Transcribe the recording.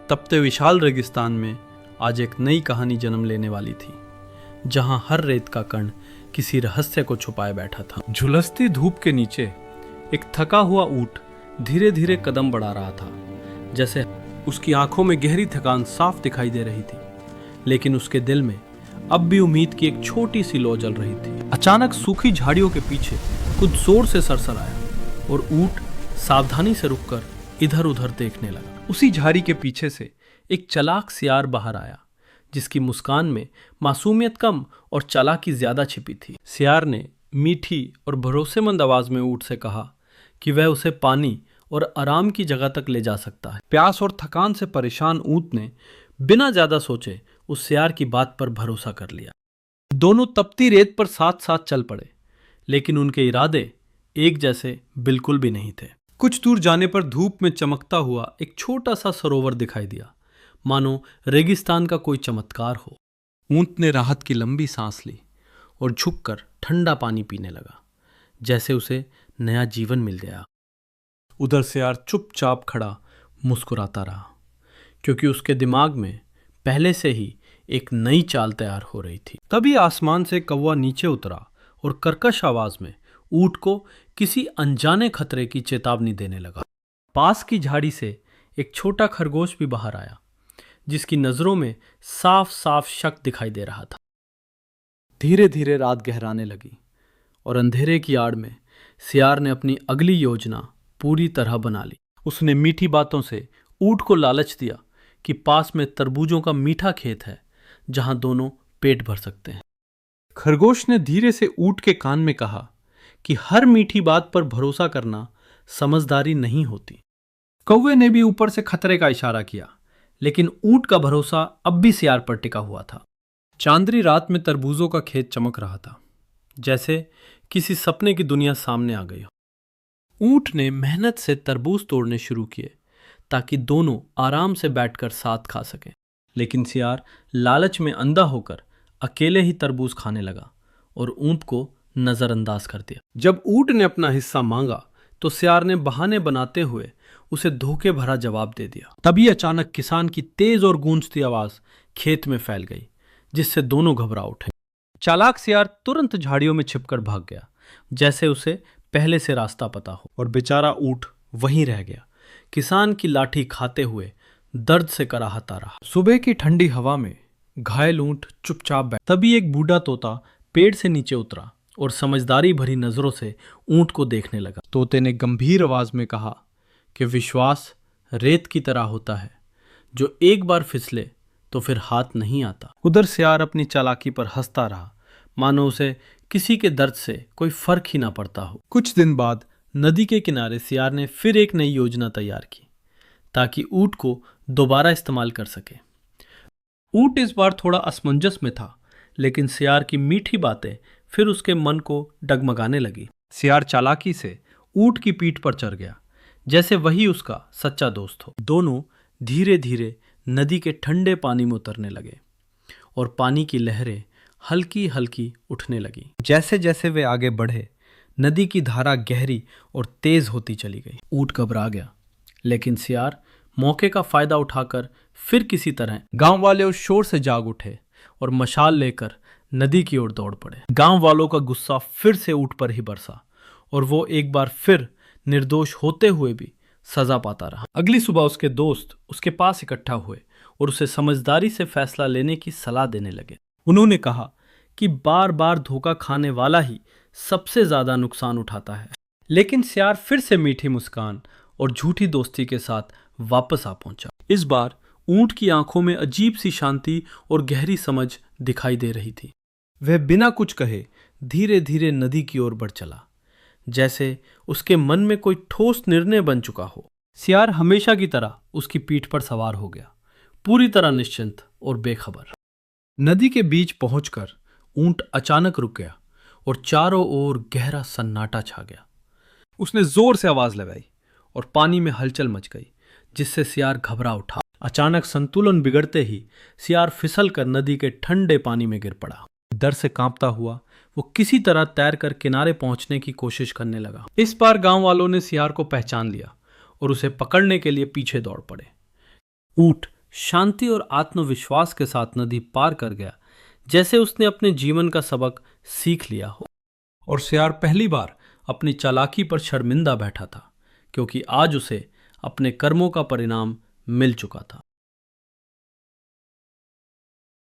तपते विशाल रेगिस्तान में आज एक नई कहानी जन्म लेने वाली थी, जहां हर रेत का कण किसी रहस्य को छुपाए बैठा था। झुलसती धूप के नीचे एक थका हुआ ऊंट धीरे धीरे कदम बढ़ा रहा था, जैसे उसकी आंखों में गहरी थकान साफ दिखाई दे रही थी, लेकिन उसके दिल में अब भी उम्मीद की एक छोटी सी लौ जल रही थी। अचानक सूखी झाड़ियों के पीछे कुछ जोर से सरसर आया और ऊंट सावधानी से रुककर इधर उधर देखने लगा। उसी झाड़ी के पीछे से एक चालाक सियार बाहर आया, जिसकी मुस्कान में मासूमियत कम और चालाकी ज्यादा छिपी थी। सियार ने मीठी और भरोसेमंद आवाज में ऊंट से कहा कि वह उसे पानी और आराम की जगह तक ले जा सकता है। प्यास और थकान से परेशान ऊंट ने बिना ज्यादा सोचे उस सियार की बात पर भरोसा कर लिया। दोनों तपती रेत पर साथ साथ चल पड़े, लेकिन उनके इरादे एक जैसे बिल्कुल भी नहीं थे। कुछ दूर जाने पर धूप में चमकता हुआ एक छोटा सा सरोवर दिखाई दिया, मानो रेगिस्तान का कोई चमत्कार हो। ऊंट ने राहत की लंबी सांस ली और झुककर ठंडा पानी पीने लगा, जैसे उसे नया जीवन मिल गया। उधर सियार चुपचाप खड़ा मुस्कुराता रहा, क्योंकि उसके दिमाग में पहले से ही एक नई चाल तैयार हो रही थी। तभी आसमान से कौवा नीचे उतरा और कर्कश आवाज में ऊंट को किसी अनजाने खतरे की चेतावनी देने लगा। पास की झाड़ी से एक छोटा खरगोश भी बाहर आया, जिसकी नजरों में साफ साफ शक दिखाई दे रहा था। धीरे धीरे रात गहराने लगी और अंधेरे की आड़ में सियार ने अपनी अगली योजना पूरी तरह बना ली। उसने मीठी बातों से ऊंट को लालच दिया कि पास में तरबूजों का मीठा खेत है, जहां दोनों पेट भर सकते हैं। खरगोश ने धीरे से ऊंट के कान में कहा कि हर मीठी बात पर भरोसा करना समझदारी नहीं होती। कौवे ने भी ऊपर से खतरे का इशारा किया, लेकिन ऊंट का भरोसा अब भी सियार पर टिका हुआ था। चांदनी रात में तरबूजों का खेत चमक रहा था, जैसे किसी सपने की दुनिया सामने आ गई हो। ऊंट ने मेहनत से तरबूज तोड़ने शुरू किए ताकि दोनों आराम से बैठकर साथ खा सकें, लेकिन सियार लालच में अंधा होकर अकेले ही तरबूज खाने लगा और ऊंट को नजरअंदाज कर दिया। जब ऊंट ने अपना हिस्सा मांगा तो सियार ने बहाने बनाते हुए उसे धोखे भरा जवाब दे दिया। तभी अचानक किसान की तेज और गूंजती आवाज खेत में फैल गई, जिससे दोनों घबरा उठे। चालाक सियार तुरंत झाड़ियों में छिपकर भाग गया, जैसे उसे पहले से रास्ता पता हो, और बेचारा ऊंट वहीं रह गया, किसान की लाठी खाते हुए दर्द से कराहता रहा। सुबह की ठंडी हवा में घायल ऊंट चुपचाप बैठा। तभी एक बूढ़ा तोता पेड़ से नीचे उतरा और समझदारी भरी नजरों से ऊंट को देखने लगा। तोते ने गंभीर आवाज में कहा कि विश्वास रेत की तरह होता है, जो एक बार फिसले तो फिर हाथ नहीं आता। उधर सियार अपनी चालाकी पर हंसता रहा, मानो उसे किसी के दर्द से कोई फर्क ही ना पड़ता हो। कुछ दिन बाद नदी के किनारे सियार ने फिर एक नई योजना तैयार की, ताकि ऊंट को दोबारा इस्तेमाल कर सके। ऊंट इस बार थोड़ा असमंजस में था, लेकिन सियार की मीठी बातें फिर उसके मन को डगमगाने लगी। सियार चालाकी से ऊंट की पीठ पर चढ़ गया, जैसे वही उसका सच्चा दोस्त हो। दोनों धीरे धीरे नदी के ठंडे पानी में उतरने लगे और पानी की लहरें हल्की हल्की उठने लगी। जैसे जैसे वे आगे बढ़े, नदी की धारा गहरी और तेज होती चली गई। ऊंट घबरा गया, लेकिन सियार मौके का फायदा उठाकर फिर किसी तरह गांव वाले उस शोर से जाग उठे और मशाल लेकर नदी की ओर दौड़ पड़े। गांव वालों का गुस्सा फिर से ऊंट पर ही बरसा और वो एक बार फिर निर्दोष होते हुए भी सजा पाता रहा। अगली सुबह उसके दोस्त उसके पास इकट्ठा हुए और उसे समझदारी से फैसला लेने की सलाह देने लगे। उन्होंने कहा कि बार बार धोखा खाने वाला ही सबसे ज्यादा नुकसान उठाता है। लेकिन सियार फिर से मीठी मुस्कान और झूठी दोस्ती के साथ वापस आ पहुंचा। इस बार ऊंट की आंखों में अजीब सी शांति और गहरी समझ दिखाई दे रही थी। वह बिना कुछ कहे धीरे धीरे नदी की ओर बढ़ चला, जैसे उसके मन में कोई ठोस निर्णय बन चुका हो। सियार हमेशा की तरह उसकी पीठ पर सवार हो गया, पूरी तरह निश्चिंत और बेखबर। नदी के बीच पहुंचकर ऊंट अचानक रुक गया और चारों ओर गहरा सन्नाटा छा गया। उसने जोर से आवाज लगाई और पानी में हलचल मच गई, जिससे सियार घबरा उठा। अचानक संतुलन बिगड़ते ही सियार फिसल कर नदी के ठंडे पानी में गिर पड़ा। डर से कांपता हुआ वो किसी तरह तैरकर किनारे पहुंचने की कोशिश करने लगा। इस बार गांव वालों ने सियार को पहचान लिया और उसे पकड़ने के लिए पीछे दौड़ पड़े। ऊंट शांति और आत्मविश्वास के साथ नदी पार कर गया, जैसे उसने अपने जीवन का सबक सीख लिया हो। और सियार पहली बार अपनी चालाकी पर शर्मिंदा बैठा था, क्योंकि आज उसे अपने कर्मों का परिणाम मिल चुका था।